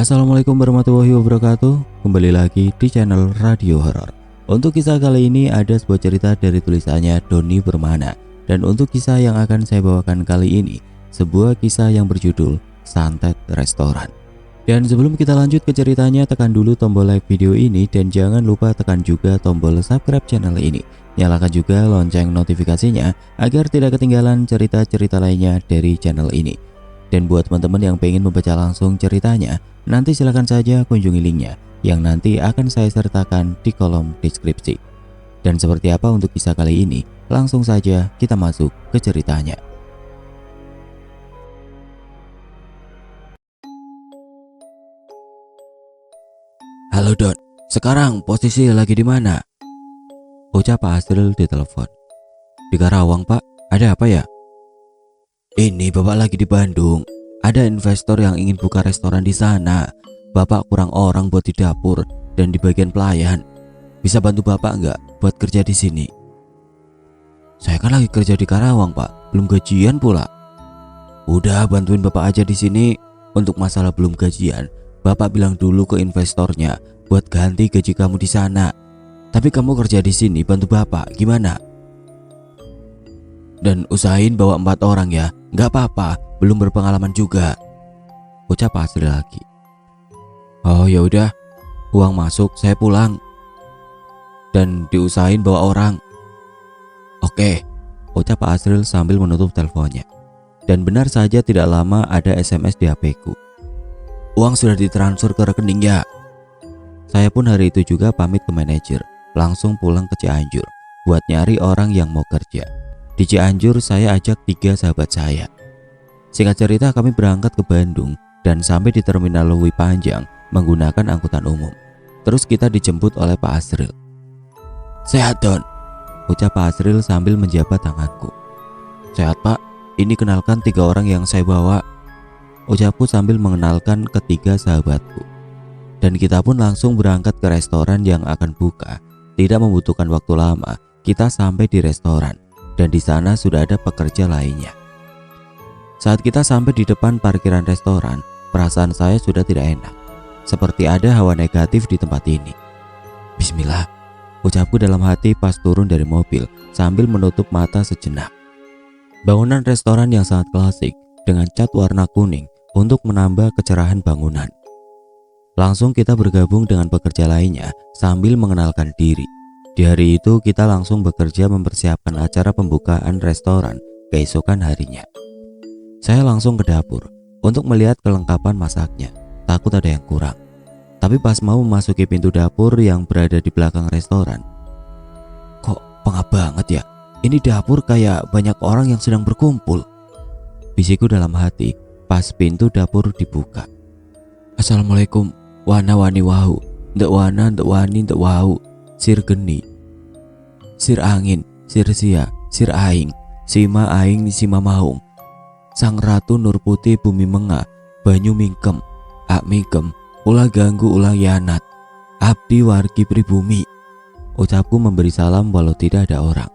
Assalamualaikum warahmatullahi wabarakatuh. Kembali lagi di channel Radio Horor. Untuk kisah kali ini ada sebuah cerita dari tulisannya Doni Permana. Dan untuk kisah yang akan saya bawakan kali ini, sebuah kisah yang berjudul Santet Restoran. Dan sebelum kita lanjut ke ceritanya, tekan dulu tombol like video ini dan jangan lupa tekan juga tombol subscribe channel ini. Nyalakan juga lonceng notifikasinya agar tidak ketinggalan cerita-cerita lainnya dari channel ini. Dan buat teman-teman yang pengen membaca langsung ceritanya, nanti silahkan saja kunjungi linknya yang nanti akan saya sertakan di kolom deskripsi. Dan seperti apa untuk kisah kali ini, langsung saja kita masuk ke ceritanya. Halo Don, sekarang posisi lagi di mana? Ucap Pak Asril di telepon. Di Karawang Pak, ada apa ya? Ini Bapak lagi di Bandung. Ada investor yang ingin buka restoran di sana. Bapak kurang orang buat di dapur dan di bagian pelayan. Bisa bantu Bapak nggak buat kerja di sini? Saya kan lagi kerja di Karawang Pak, belum gajian pula. Udah bantuin Bapak aja di sini. Untuk masalah belum gajian, Bapak bilang dulu ke investornya buat ganti gaji kamu di sana. Tapi kamu kerja di sini bantu Bapak, gimana? Dan usahain bawa 4 orang ya. Nggak apa-apa, belum berpengalaman juga. Ucap Asri lagi. Oh ya udah, uang masuk saya pulang. Dan diusahain bawa orang. Oke, ucap Pak Asril sambil menutup teleponnya. Dan benar saja tidak lama ada SMS di HP-ku. Uang sudah ditransfer ke rekening ya. Saya pun hari itu juga pamit ke manajer, langsung pulang ke Cianjur buat nyari orang yang mau kerja. Di Cianjur saya ajak 3 sahabat saya. Singkat cerita kami berangkat ke Bandung dan sampai di terminal Lewi Panjang menggunakan angkutan umum. Terus kita dijemput oleh Pak Asril. Sehat Don, ucap Pak Asril sambil menjabat tanganku. Sehat Pak, ini kenalkan 3 orang yang saya bawa, ucapku sambil mengenalkan ketiga sahabatku. Dan kita pun langsung berangkat ke restoran yang akan buka. Tidak membutuhkan waktu lama, kita sampai di restoran. Dan di sana sudah ada pekerja lainnya. Saat kita sampai di depan parkiran restoran, perasaan saya sudah tidak enak. Seperti ada hawa negatif di tempat ini. Bismillah, ucapku dalam hati pas turun dari mobil sambil menutup mata sejenak. Bangunan restoran yang sangat klasik dengan cat warna kuning untuk menambah kecerahan bangunan. Langsung kita bergabung dengan pekerja lainnya sambil mengenalkan diri. Di hari itu kita langsung bekerja mempersiapkan acara pembukaan restoran keesokan harinya. Saya langsung ke dapur untuk melihat kelengkapan masaknya, takut ada yang kurang. Tapi pas mau memasuki pintu dapur yang berada di belakang restoran, kok pengap banget ya? Ini dapur kayak banyak orang yang sedang berkumpul, bisikku dalam hati pas pintu dapur dibuka. Assalamualaikum, wana wani wau, ndek wana ndek wani ndek wau. Sir geni, sir angin, sir sia, sir aing, sima aing sima maung. Sang ratu nur putih bumi menga, banyu mingkem, ak mingkem, ulah ganggu ulah yanat. Abdi wargi pribumi. Ucapku memberi salam walau tidak ada orang.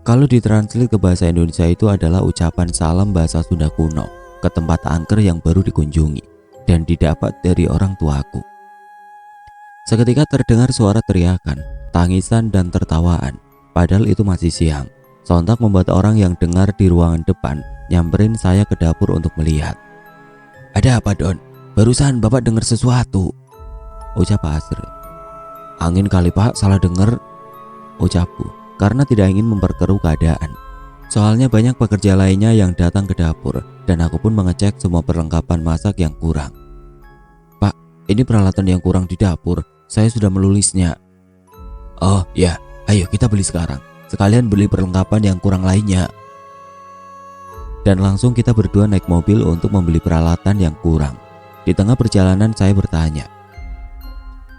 Kalau ditranslate ke bahasa Indonesia itu adalah ucapan salam bahasa Sunda kuno ke tempat angker yang baru dikunjungi dan didapat dari orang tuaku. Seketika terdengar suara teriakan, tangisan dan tertawaan. Padahal itu masih siang. Sontak membuat orang yang dengar di ruangan depan nyamperin saya ke dapur untuk melihat. Ada apa Don? Barusan Bapak dengar sesuatu, ucap Pak Asri. Angin kali Pak, salah dengar, ucapku karena tidak ingin memperkeruh keadaan. Soalnya banyak pekerja lainnya yang datang ke dapur dan aku pun mengecek semua perlengkapan masak yang kurang. Pak, ini peralatan yang kurang di dapur. Saya sudah menulisnya. Oh ya, ayo kita beli sekarang. Sekalian beli perlengkapan yang kurang lainnya. Dan langsung kita berdua naik mobil untuk membeli peralatan yang kurang. Di tengah perjalanan saya bertanya,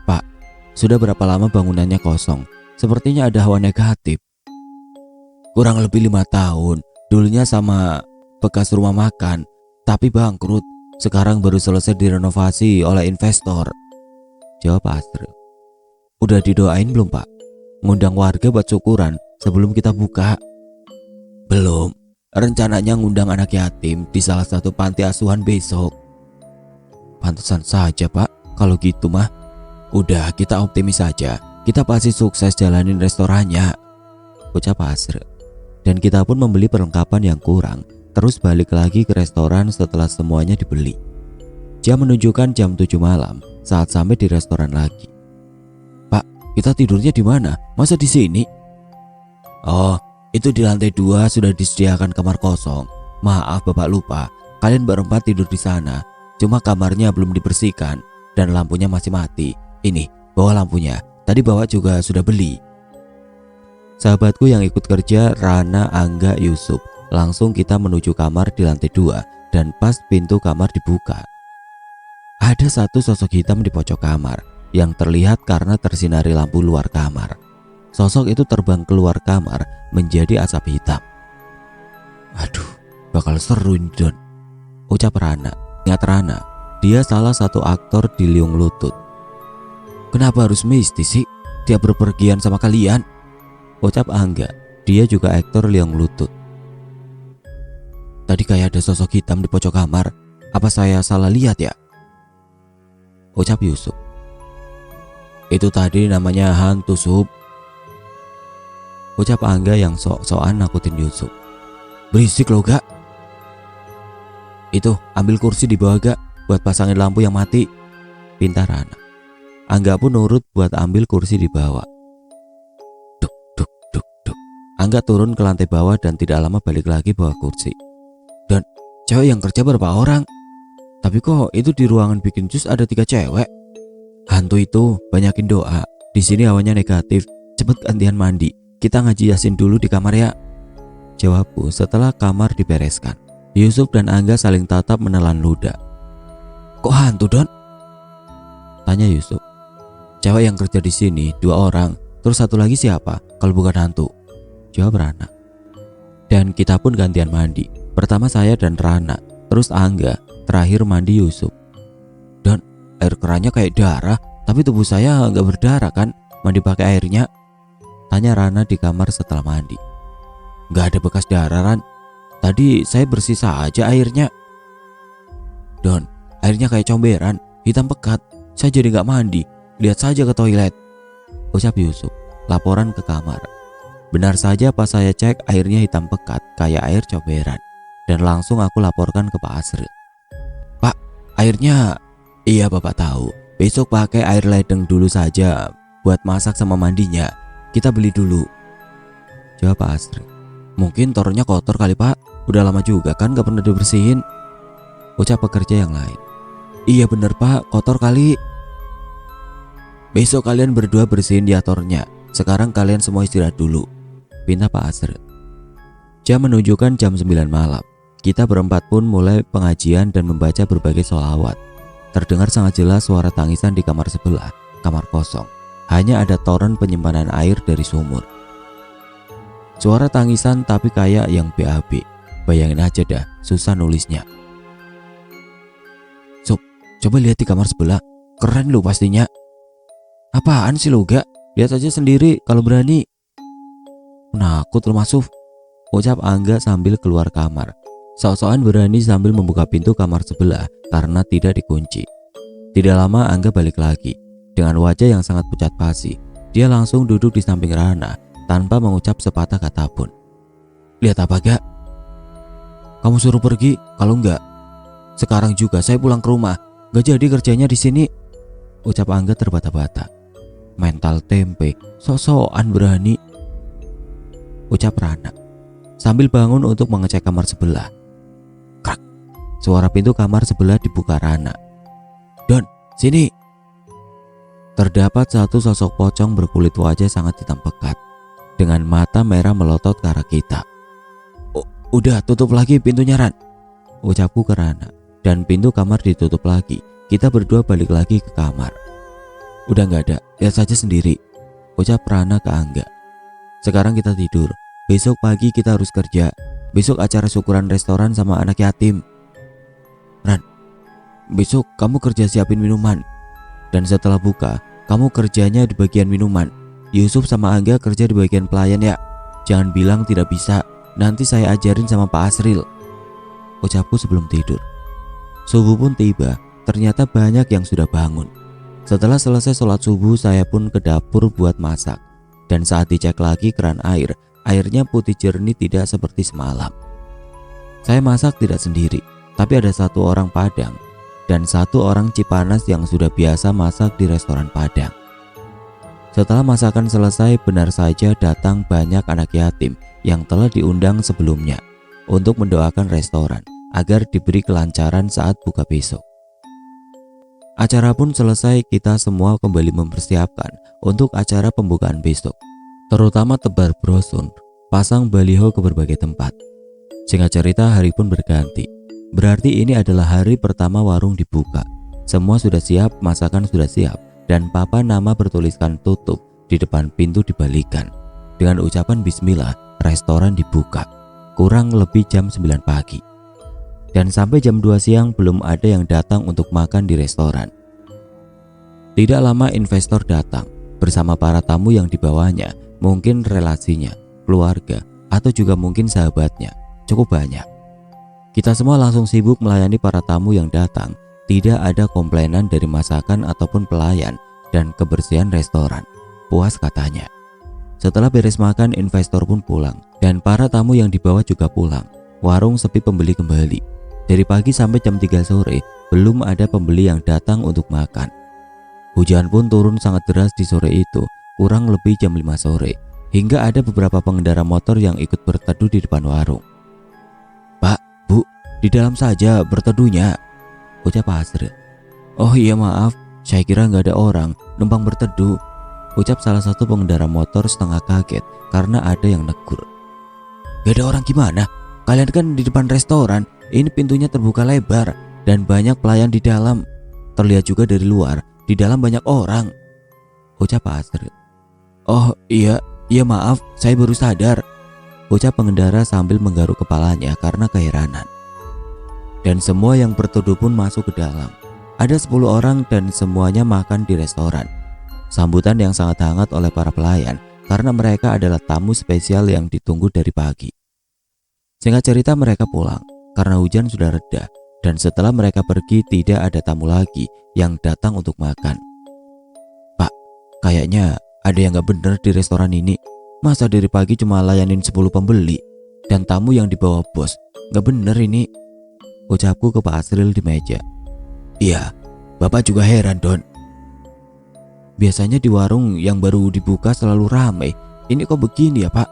Pak, sudah berapa lama bangunannya kosong? Sepertinya ada hawa negatif. Kurang lebih 5 tahun. Dulunya sama bekas rumah makan, tapi bangkrut. Sekarang baru selesai direnovasi oleh investor, jawab Astri. Udah didoain belum Pak? Ngundang warga buat syukuran sebelum kita buka? Belum. Rencananya ngundang anak yatim di salah satu panti asuhan besok. Pantesan saja Pak, kalau gitu mah. Udah, kita optimis saja. Kita pasti sukses jalanin restorannya, ucap Asri. Dan kita pun membeli perlengkapan yang kurang, terus balik lagi ke restoran setelah semuanya dibeli. Jam menunjukkan jam 7 malam saat sampai di restoran lagi. Pak, kita tidurnya di mana? Masa di sini? Oh, itu di lantai 2 sudah disediakan kamar kosong. Maaf Bapak lupa, kalian berempat tidur di sana. Cuma kamarnya belum dibersihkan dan lampunya masih mati. Ini, bawa lampunya. Tadi bawa juga sudah beli. Sahabatku yang ikut kerja, Rana, Angga, Yusuf. Langsung kita menuju kamar di lantai 2 dan pas pintu kamar dibuka, ada satu sosok hitam di pojok kamar yang terlihat karena tersinari lampu luar kamar. Sosok itu terbang keluar kamar menjadi asap hitam. Aduh, bakal seru nih Don, ucap Rana. Ingat Rana, dia salah satu aktor di Liung Lutut. Kenapa harus mistis sih? Dia berpergian sama kalian, ucap Angga. Dia juga aktor Liung Lutut. Tadi kayak ada sosok hitam di pojok kamar. Apa saya salah lihat ya? Ucap Yusuf. Itu tadi namanya hantu Sup, ucap Angga yang sok-sokan nakutin Yusuf. Berisik lo gak? Itu ambil kursi di bawah gak buat pasangin lampu yang mati, pinta Rana. Angga pun nurut buat ambil kursi di bawah. Duk duk duk duk. Angga turun ke lantai bawah dan tidak lama balik lagi bawa kursi. Dan cewek yang kerja berapa orang? Tapi kok itu di ruangan bikin jus ada 3 cewek? Hantu itu banyakin doa. Di sini hawanya negatif. Cepet gantian mandi. Kita ngaji Yasin dulu di kamar ya, jawabku setelah kamar dibereskan. Yusuf dan Angga saling tatap menelan ludah. Kok hantu Don? Tanya Yusuf. Cewek yang kerja di sini 2 orang. Terus satu lagi siapa kalau bukan hantu? Jawab Rana. Dan kita pun gantian mandi. Pertama saya dan Rana, terus Angga, terakhir mandi Yusuf. Dan air kerannya kayak darah, tapi tubuh saya nggak berdarah kan? Mandi pakai airnya? Tanya Rana di kamar setelah mandi. Nggak ada bekas darah Ran. Tadi saya bersih saja airnya. Don, airnya kayak comberan, hitam pekat. Saya jadi nggak mandi. Lihat saja ke toilet, ucap Yusuf. Laporan ke kamar. Benar saja pas saya cek airnya hitam pekat kayak air comberan. Dan langsung aku laporkan ke Pak Asril. Pak, airnya... Iya Bapak tahu. Besok pakai air ledeng dulu saja buat masak sama mandinya. Kita beli dulu, jawab Pak Asril. Mungkin tornya kotor kali Pak. Udah lama juga kan gak pernah dibersihin, ucap pekerja yang lain. Iya bener Pak, kotor kali. Besok kalian berdua bersihin dia tornya. Sekarang kalian semua istirahat dulu, pinta Pak Asril. Jam menunjukkan jam 9 malam. Kita berempat pun mulai pengajian dan membaca berbagai sholawat. Terdengar sangat jelas suara tangisan di kamar sebelah, kamar kosong. Hanya ada toren penyimpanan air dari sumur. Suara tangisan tapi kayak yang BAB. Bayangin aja dah, susah nulisnya. Sob, coba lihat di kamar sebelah. Keren lu pastinya. Apaan sih lu gak? Lihat aja sendiri kalau berani. Menakut lu Masuf, ucap Angga sambil keluar kamar. Sok-sokan berani sambil membuka pintu kamar sebelah karena tidak dikunci. Tidak lama Angga balik lagi. Dengan wajah yang sangat pucat pasi, dia langsung duduk di samping Rana tanpa mengucap sepatah kata pun. Lihat apa gak? Kamu suruh pergi, kalau enggak sekarang juga saya pulang ke rumah. Gak jadi kerjanya di sini, ucap Angga terbata-bata. Mental tempe, sok-sokan berani, ucap Rana sambil bangun untuk mengecek kamar sebelah. Krak, suara pintu kamar sebelah dibuka Rana. Don, sini. Terdapat satu sosok pocong berkulit wajah sangat hitam pekat dengan mata merah melotot ke arah kita. Udah tutup lagi pintunya Ran, ucapku ke Rana. Dan pintu kamar ditutup lagi. Kita berdua balik lagi ke kamar. Udah gak ada, lihat saja sendiri, ucap Rana ke Angga. Sekarang kita tidur. Besok pagi kita harus kerja. Besok acara syukuran restoran sama anak yatim. Ran, besok kamu kerja siapin minuman. Dan setelah buka, kamu kerjanya di bagian minuman. Yusuf sama Angga kerja di bagian pelayan ya. Jangan bilang tidak bisa. Nanti saya ajarin sama Pak Asril, ucapku sebelum tidur. Subuh pun tiba. ternyata banyak yang sudah bangun. Setelah selesai sholat subuh, saya pun ke dapur buat masak. Dan saat dicek lagi keran air, airnya putih jernih tidak seperti semalam. Saya masak tidak sendiri, tapi ada satu orang Padang dan satu orang Cipanas yang sudah biasa masak di restoran Padang. Setelah masakan selesai, benar saja datang banyak anak yatim yang telah diundang sebelumnya untuk mendoakan restoran agar diberi kelancaran saat buka besok. Acara pun selesai, kita semua kembali mempersiapkan untuk acara pembukaan besok, terutama tebar brosur, pasang baliho ke berbagai tempat. Singkat cerita, hari pun berganti. Berarti ini adalah hari pertama warung dibuka. Semua sudah siap, masakan sudah siap, dan papan nama bertuliskan tutup di depan pintu dibalikan. Dengan ucapan bismillah, restoran dibuka. Kurang lebih jam 9 pagi. Dan sampai jam 2 siang belum ada yang datang untuk makan di restoran. Tidak lama investor datang bersama para tamu yang dibawanya, mungkin relasinya, keluarga, atau juga mungkin sahabatnya. Cukup banyak. Kita semua langsung sibuk melayani para tamu yang datang. Tidak ada komplainan dari masakan ataupun pelayan dan kebersihan restoran. Puas katanya. Setelah beres makan, investor pun pulang dan para tamu yang dibawa juga pulang. Warung sepi pembeli kembali. Dari pagi sampai jam 3 sore belum ada pembeli yang datang untuk makan. Hujan pun turun sangat deras di sore itu, kurang lebih jam 5 sore. Hingga ada beberapa pengendara motor yang ikut berteduh di depan warung. "Pak, Bu, di dalam saja berteduhnya," ucap Asril. "Oh iya maaf, saya kira nggak ada orang numpang berteduh," ucap salah satu pengendara motor setengah kaget karena ada yang negur. "Gak ada orang gimana? Kalian kan di depan restoran, ini pintunya terbuka lebar dan banyak pelayan di dalam. Terlihat juga dari luar, di dalam banyak orang," ucap Asril. "Oh iya maaf, saya baru sadar," ucap pengendara sambil menggaruk kepalanya karena keheranan. Dan semua yang berteduh pun masuk ke dalam. Ada 10 orang dan semuanya makan di restoran. Sambutan yang sangat hangat oleh para pelayan karena mereka adalah tamu spesial yang ditunggu dari pagi. Singkat cerita, mereka pulang karena hujan sudah reda, dan setelah mereka pergi tidak ada tamu lagi yang datang untuk makan. "Pak, kayaknya ada yang gak bener di restoran ini. Masa dari pagi cuma layanin 10 pembeli dan tamu yang dibawa bos? Gak bener ini," ucapku ke Pak Asril di meja. "Iya, Bapak juga heran, Don. Biasanya di warung yang baru dibuka selalu ramai. Ini kok begini ya, Pak?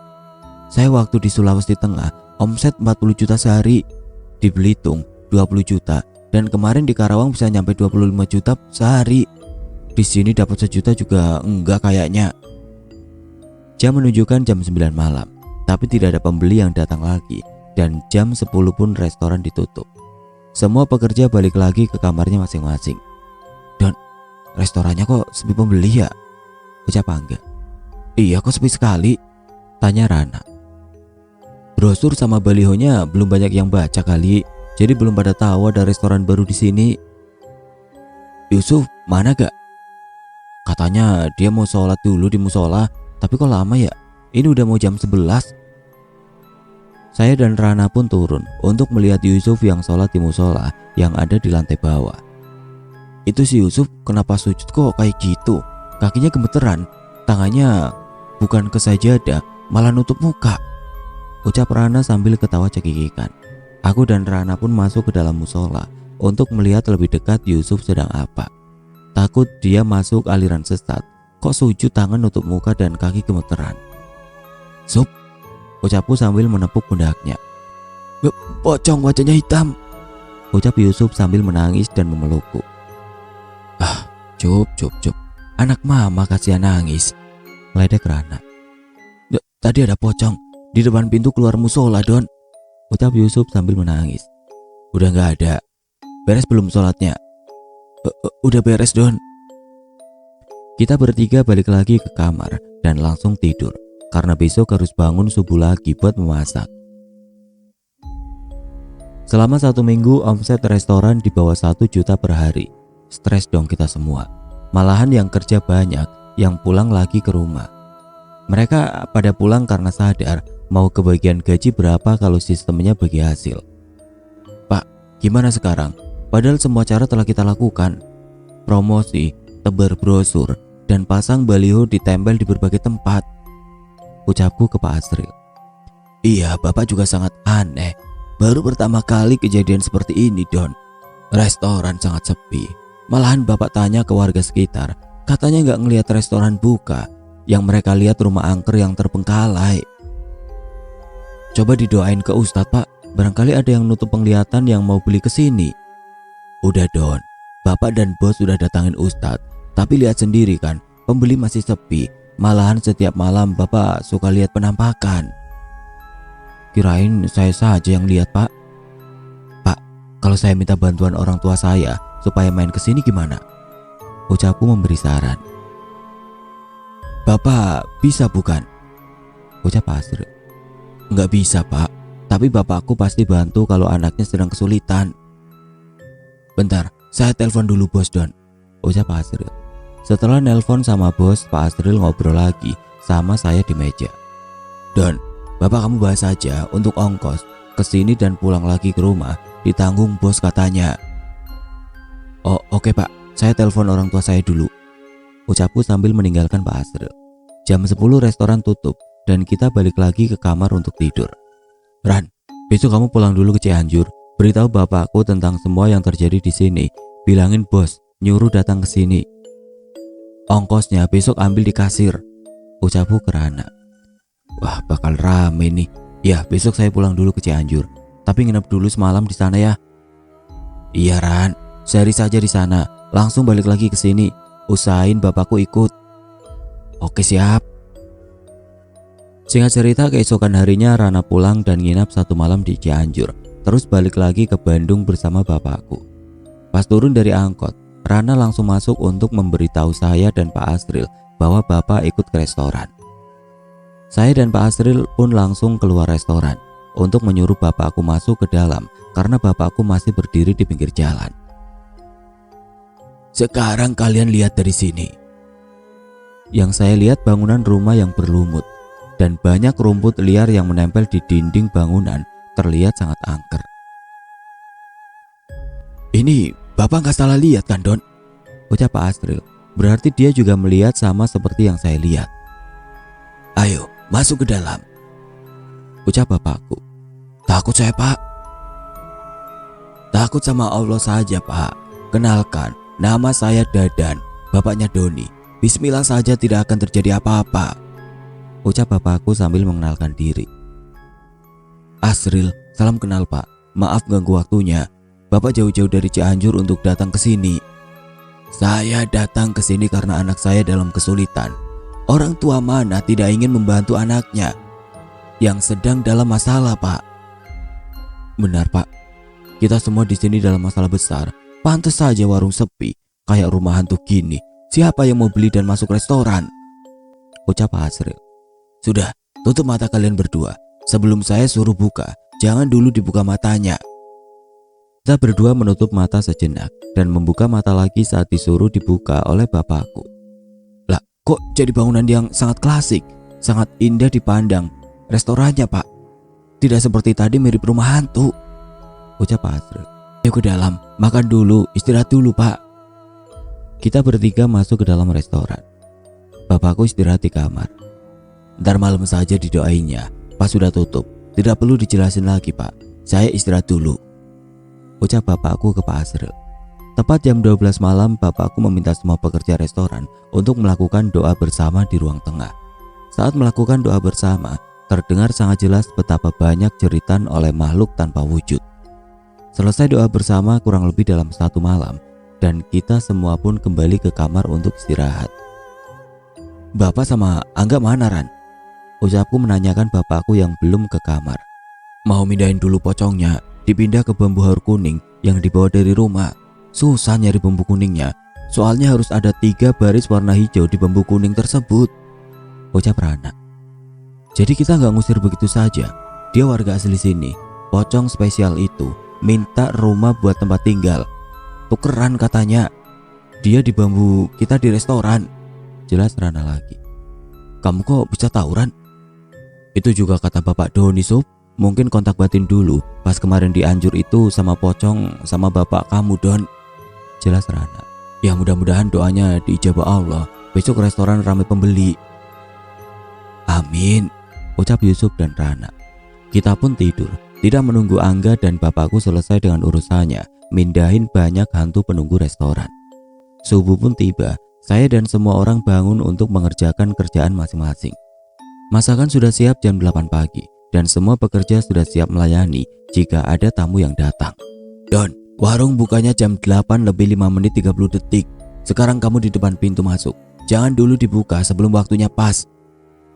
Saya waktu di Sulawesi Tengah omset 40 juta sehari, di Belitung 20 juta, dan kemarin di Karawang bisa nyampe 25 juta sehari. Di sini dapat 1 juta juga enggak kayaknya." Jam menunjukkan jam 9 malam, tapi tidak ada pembeli yang datang lagi, dan jam 10 pun restoran ditutup. Semua pekerja balik lagi ke kamarnya masing-masing. "Don, restorannya kok sepi pembeli ya?" ucap Angga. "Iya, kok sepi sekali?" tanya Rana. "Brosur sama balihonya belum banyak yang baca kali, jadi belum pada tahu ada restoran baru di sini." "Yusuf mana gak? Katanya dia mau sholat dulu di musola, tapi kok lama ya? Ini udah mau jam 11. Saya dan Rana pun turun untuk melihat Yusuf yang sholat di musola yang ada di lantai bawah. "Itu si Yusuf kenapa sujud kok kayak gitu? Kakinya gemeteran, tangannya bukan ke sajadah, malah nutup muka," ucap Rana sambil ketawa cekikikan. Aku dan Rana pun masuk ke dalam musola untuk melihat lebih dekat Yusuf sedang apa. Takut dia masuk aliran sesat, kok sujud tangan nutup muka dan kaki gemeteran. "Sup," ucapku sambil menepuk pundaknya. "Pocong wajahnya hitam," ucap Yusuf sambil menangis dan memelukku. "Ah, cup, anak mama kasihan nangis," meledek Rana. "Tadi ada pocong di depan pintu keluar musola, Don," ucap Yusuf sambil menangis. "Udah gak ada. Beres belum sholatnya?" Udah beres, Don." Kita bertiga balik lagi ke kamar dan langsung tidur karena besok harus bangun subuh lagi buat memasak. Selama 1 minggu omset restoran di bawah 1 juta per hari. Stres dong kita semua. Malahan yang kerja banyak, yang pulang lagi ke rumah. Mereka pada pulang karena sadar mau kebagian gaji berapa kalau sistemnya bagi hasil. "Pak, gimana sekarang? Padahal semua cara telah kita lakukan. Promosi, tebar brosur, dan pasang baliho ditempel di berbagai tempat. Ucapku ke Pak Asril. Iya, Bapak juga sangat aneh. Baru pertama kali kejadian seperti ini, Don. Restoran sangat sepi. Malahan Bapak tanya ke warga sekitar, katanya nggak ngelihat restoran buka. Yang mereka lihat rumah angker yang terbengkalai. Coba didoain ke Ustadz, Pak. Barangkali ada yang nutup penglihatan yang mau beli ke sini. Udah, Don. Bapak dan bos sudah datangin Ustadz. Tapi lihat sendiri kan, pembeli masih sepi. Malahan setiap malam Bapak suka lihat penampakan. Kirain saya saja yang lihat, Pak. Pak, kalau saya minta bantuan orang tua saya supaya main ke sini gimana? Ucapku memberi saran. Bapak bisa bukan? Ucap Pak Asril. Enggak bisa, Pak. Tapi bapakku pasti bantu kalau anaknya sedang kesulitan. Bentar, saya telepon dulu bos, Don. Ucap Pak Asril. Setelah nelpon sama bos, Pak Asril ngobrol lagi sama saya di meja. Don, Bapak kamu bahas aja untuk ongkos kesini dan pulang lagi ke rumah ditanggung bos katanya. Oh oke Pak, saya telepon orang tua saya dulu. Ucapku sambil meninggalkan Pak Asril. Jam 10 restoran tutup dan kita balik lagi ke kamar untuk tidur. Ran, besok kamu pulang dulu ke Cianjur. Beritahu bapakku tentang semua yang terjadi di sini. Bilangin bos nyuruh datang ke sini. Ongkosnya besok ambil di kasir. Ucapku ke Rana. Wah bakal rame nih. Ya besok saya pulang dulu ke Cianjur. Tapi nginep dulu semalam di sana ya. Iya Ran, sehari saja di sana. Langsung balik lagi ke sini. Usahain bapakku ikut. Oke siap. Singkat cerita, keesokan harinya Rana pulang dan nginap 1 malam di Cianjur. Terus balik lagi ke Bandung bersama bapakku. Pas turun dari angkot, Rana langsung masuk untuk memberitahu saya dan Pak Asril bahwa bapak ikut ke restoran. Saya dan Pak Asril pun langsung keluar restoran untuk menyuruh bapakku masuk ke dalam karena bapakku masih berdiri di pinggir jalan. Sekarang kalian lihat dari sini. Yang saya lihat bangunan rumah yang berlumut dan banyak rumput liar yang menempel di dinding bangunan terlihat sangat angker. Ini Bapak nggak salah lihat kan Don? Ucap Pak Asril. Berarti dia juga melihat sama seperti yang saya lihat. Ayo masuk ke dalam. Ucap bapakku. Takut saya Pak. Takut sama Allah saja Pak. Kenalkan, nama saya Dadan, bapaknya Doni. Bismillah saja tidak akan terjadi apa-apa. Ucap bapakku sambil mengenalkan diri. Asril, salam kenal Pak. Maaf ganggu waktunya. Bapak jauh-jauh dari Cianjur untuk datang ke sini. Saya datang ke sini karena anak saya dalam kesulitan. Orang tua mana tidak ingin membantu anaknya yang sedang dalam masalah, Pak? Benar, Pak. Kita semua di sini dalam masalah besar. Pantas saja warung sepi, kayak rumah hantu gini. Siapa yang mau beli dan masuk restoran? Ucap Pak Asril. Sudah, tutup mata kalian berdua. Sebelum saya suruh buka, jangan dulu dibuka matanya. Kita berdua menutup mata sejenak dan membuka mata lagi saat disuruh dibuka oleh bapakku. Lah, kok jadi bangunan yang sangat klasik, sangat indah dipandang. Restorannya, Pak. Tidak seperti tadi mirip rumah hantu. Ucap Pak Asril. Ayo ke dalam, makan dulu, istirahat dulu, Pak. Kita bertiga masuk ke dalam restoran. Bapakku istirahat di kamar. Ntar malam saja didoainya. Pas sudah tutup, tidak perlu dijelasin lagi, Pak. Saya istirahat dulu. Ucap bapakku ke Pak Asril. Tepat jam 12 malam, bapakku meminta semua pekerja restoran untuk melakukan doa bersama di ruang tengah. Saat melakukan doa bersama, terdengar sangat jelas betapa banyak jeritan oleh makhluk tanpa wujud. Selesai doa bersama kurang lebih dalam 1 malam, dan kita semua pun kembali ke kamar untuk istirahat. Bapak sama Angga mana Ran? Ucapku menanyakan bapakku yang belum ke kamar. Mau mindahin dulu pocongnya, dipindah ke bambu haur kuning yang dibawa dari rumah. Susah nyari bambu kuningnya, soalnya harus ada 3 baris warna hijau di bambu kuning tersebut. Ucap Rana. Jadi kita nggak ngusir begitu saja. Dia warga asli sini. Pocong spesial itu minta rumah buat tempat tinggal. Tukeran katanya. Dia di bambu, kita di restoran. Jelas Rana lagi. Kamu kok bisa tahu Ran? Itu juga kata Bapak Doni Sob. mungkin kontak batin dulu pas kemarin di Anjur itu sama pocong sama bapak kamu, Don. Jelas Rana. Ya mudah-mudahan doanya diijabah Allah. Besok restoran ramai pembeli. Amin, ucap Yusuf dan Rana. Kita pun tidur, tidak menunggu Angga dan bapakku selesai dengan urusannya, mindahin banyak hantu penunggu restoran. Subuh pun tiba, saya dan semua orang bangun untuk mengerjakan kerjaan masing-masing. Masakan sudah siap jam 8 pagi, dan semua pekerja sudah siap melayani jika ada tamu yang datang. Don, warung bukanya jam 8 lebih 5 menit 30 detik. Sekarang kamu di depan pintu masuk. Jangan dulu dibuka sebelum waktunya pas,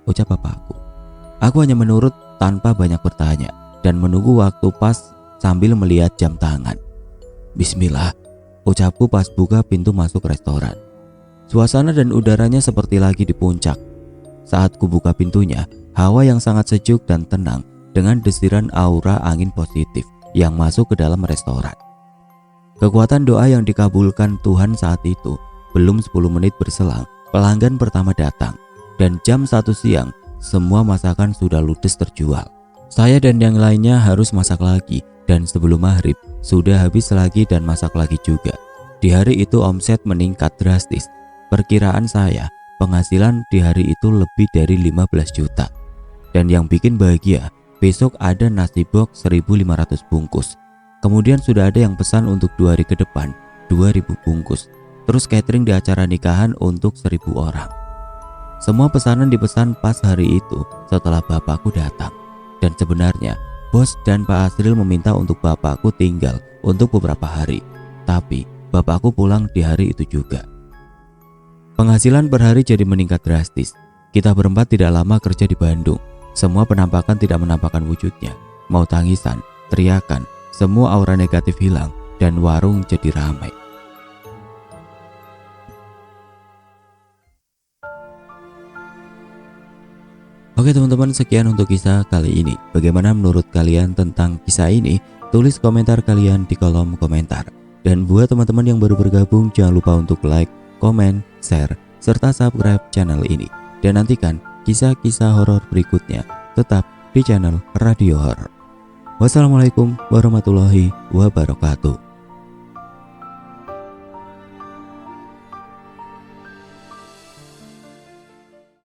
ucap bapakku. Aku hanya menurut tanpa banyak bertanya dan menunggu waktu pas sambil melihat jam tangan. Bismillah, ucapku pas buka pintu masuk restoran. Suasana dan udaranya seperti lagi di puncak. Saat ku buka pintunya, hawa yang sangat sejuk dan tenang dengan desiran aura angin positif yang masuk ke dalam restoran. Kekuatan doa yang dikabulkan Tuhan saat itu. Belum 10 menit berselang, pelanggan pertama datang. Dan jam 1 siang, semua masakan sudah ludes terjual. Saya dan yang lainnya harus masak lagi. Dan sebelum maghrib, sudah habis lagi dan masak lagi juga. Di hari itu omset meningkat drastis. Perkiraan saya, penghasilan di hari itu lebih dari 15 juta. Dan yang bikin bahagia, besok ada nasi box 1500 bungkus. Kemudian sudah ada yang pesan untuk 2 hari ke depan, 2000 bungkus. Terus catering di acara nikahan untuk 1000 orang. Semua pesanan dipesan pas hari itu setelah bapakku datang. Dan sebenarnya, bos dan Pak Asril meminta untuk bapakku tinggal untuk beberapa hari. Tapi bapakku pulang di hari itu juga. Penghasilan per hari jadi meningkat drastis. Kita berempat tidak lama kerja di Bandung. Semua penampakan tidak menampakkan wujudnya. Mau tangisan, teriakan, semua aura negatif hilang dan warung jadi ramai. Oke teman-teman, sekian untuk kisah kali ini. Bagaimana menurut kalian tentang kisah ini? Tulis komentar kalian di kolom komentar. Dan buat teman-teman yang baru bergabung, jangan lupa untuk like, komen, share, serta subscribe channel ini. Dan nantikan kisah-kisah horor berikutnya tetap di channel Radio Horor. Wassalamualaikum warahmatullahi wabarakatuh.